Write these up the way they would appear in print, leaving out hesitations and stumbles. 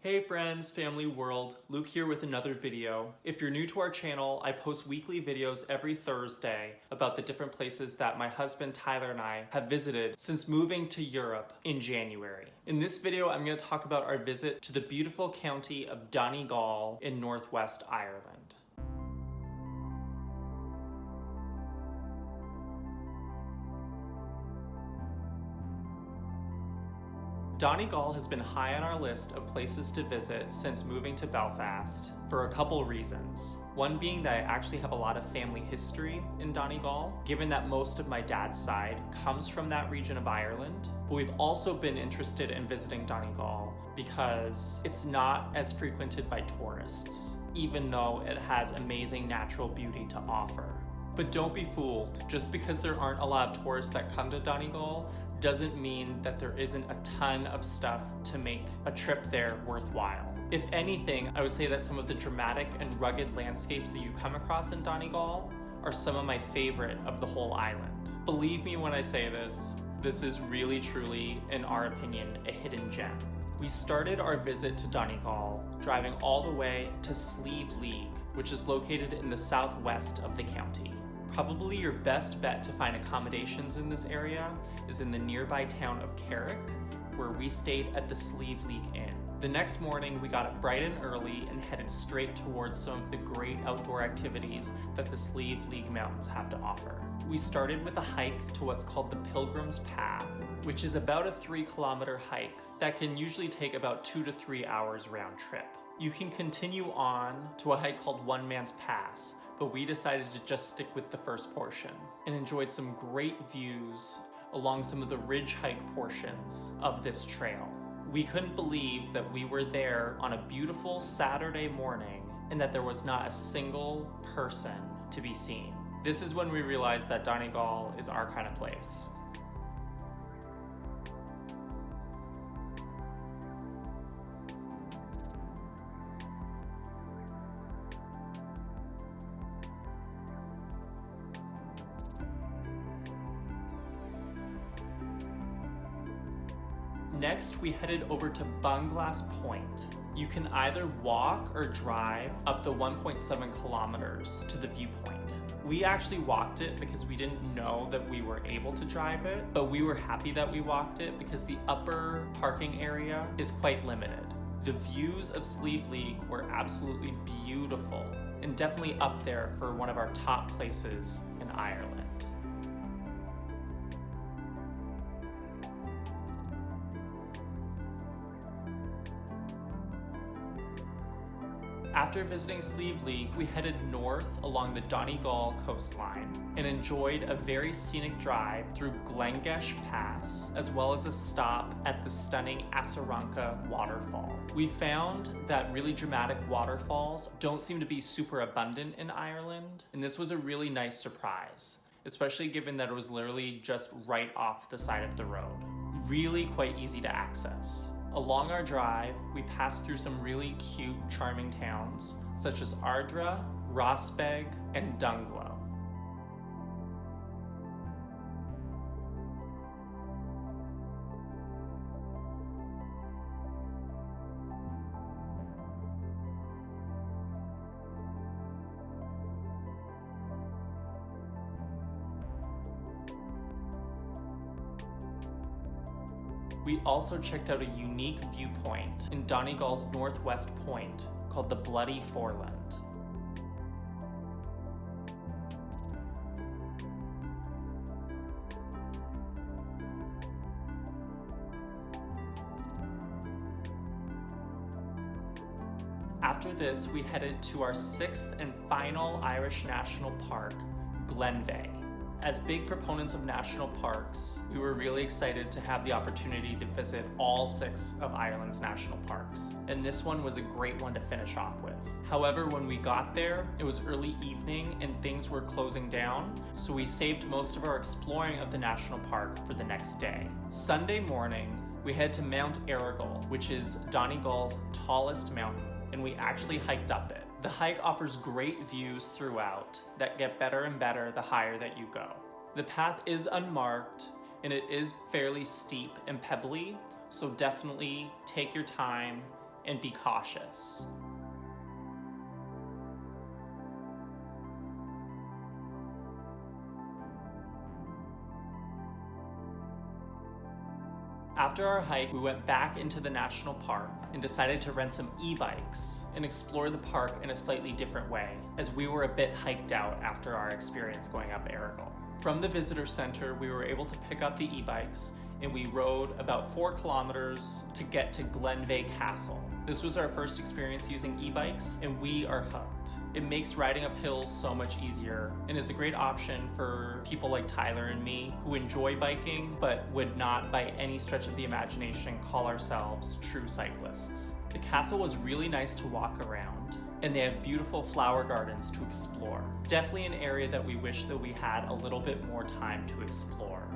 Hey friends, family world, Luke here with another video. If you're new to our channel, I post weekly videos every Thursday about the different places that my husband Tyler and I have visited since moving to Europe in January. In this video, I'm going to talk about our visit to the beautiful county of Donegal in northwest Ireland. Donegal has been high on our list of places to visit since moving to Belfast for a couple reasons. One being that I actually have a lot of family history in Donegal, given that most of my dad's side comes from that region of Ireland. But we've also been interested in visiting Donegal because it's not as frequented by tourists, even though it has amazing natural beauty to offer. But don't be fooled, just because there aren't a lot of tourists that come to Donegal doesn't mean that there isn't a ton of stuff to make a trip there worthwhile. If anything, I would say that some of the dramatic and rugged landscapes that you come across in Donegal are some of my favorite of the whole island. Believe me when I say this is really truly, in our opinion, a hidden gem. We started our visit to Donegal driving all the way to Sliabh, Liag, which is located in the southwest of the county. Probably your best bet to find accommodations in this area is in the nearby town of Carrick, where we stayed at the Sliabh Liag Inn. The next morning, we got up bright and early and headed straight towards some of the great outdoor activities that the Sliabh Liag Mountains have to offer. We started with a hike to what's called the Pilgrim's Path, which is about a 3-kilometer hike that can usually take about 2 to 3 hours round trip. You can continue on to a hike called One Man's Pass, but we decided to just stick with the first portion and enjoyed some great views along some of the ridge hike portions of this trail. We couldn't believe that we were there on a beautiful Saturday morning and that there was not a single person to be seen. This is when we realized that Donegal is our kind of place. Next, we headed over to Bunglass Point. You can either walk or drive up the 1.7 kilometers to the viewpoint. We actually walked it because we didn't know that we were able to drive it, but we were happy that we walked it because the upper parking area is quite limited. The views of Sliabh Liag were absolutely beautiful and definitely up there for one of our top places in Ireland. After visiting Sliabh Liag, we headed north along the Donegal coastline and enjoyed a very scenic drive through Glengesh Pass, as well as a stop at the stunning Asaranka waterfall. We found that really dramatic waterfalls don't seem to be super abundant in Ireland, and this was a really nice surprise, especially given that it was literally just right off the side of the road. Really quite easy to access. Along our drive, we passed through some really cute, charming towns, such as Ardra, Rosbeg, and Donegal. We also checked out a unique viewpoint in Donegal's northwest point called the Bloody Foreland. After this, we headed to our 6th and final Irish national park, Glenveagh. As big proponents of national parks, we were really excited to have the opportunity to visit all 6 of Ireland's national parks, and this one was a great one to finish off with. However, when we got there, it was early evening and things were closing down, so we saved most of our exploring of the national park for the next day. Sunday morning, we head to Mount Errigal, which is Donegal's tallest mountain, and we actually hiked up it. The hike offers great views throughout that get better and better the higher that you go. The path is unmarked and it is fairly steep and pebbly, so definitely take your time and be cautious. After our hike, we went back into the national park and decided to rent some e-bikes and explore the park in a slightly different way, as we were a bit hiked out after our experience going up Errigal. From the visitor center, we were able to pick up the e-bikes and we rode about 4 kilometers to get to Glenveagh Castle. This was our first experience using e-bikes and we are hooked. It makes riding up hills so much easier and is a great option for people like Tyler and me who enjoy biking but would not by any stretch of the imagination call ourselves true cyclists. The castle was really nice to walk around and they have beautiful flower gardens to explore. Definitely an area that we wish that we had a little bit more time to explore.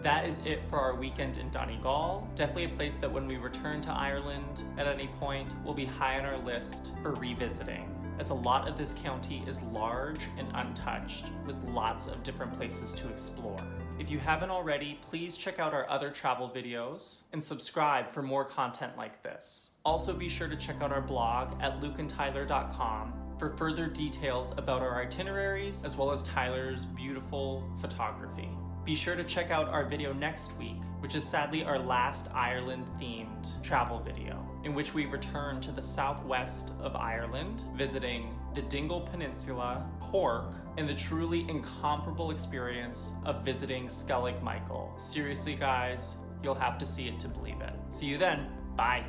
That is it for our weekend in Donegal. Definitely a place that when we return to Ireland at any point will be high on our list for revisiting, as a lot of this county is large and untouched with lots of different places to explore. If you haven't already, please check out our other travel videos and subscribe for more content like this. Also be sure to check out our blog at lukeandtyler.com for further details about our itineraries as well as Tyler's beautiful photography. Be sure to check out our video next week, which is sadly our last Ireland-themed travel video, in which we return to the southwest of Ireland, visiting the Dingle Peninsula, Cork, and the truly incomparable experience of visiting Sliabh. Seriously guys, you'll have to see it to believe it. See you then, bye!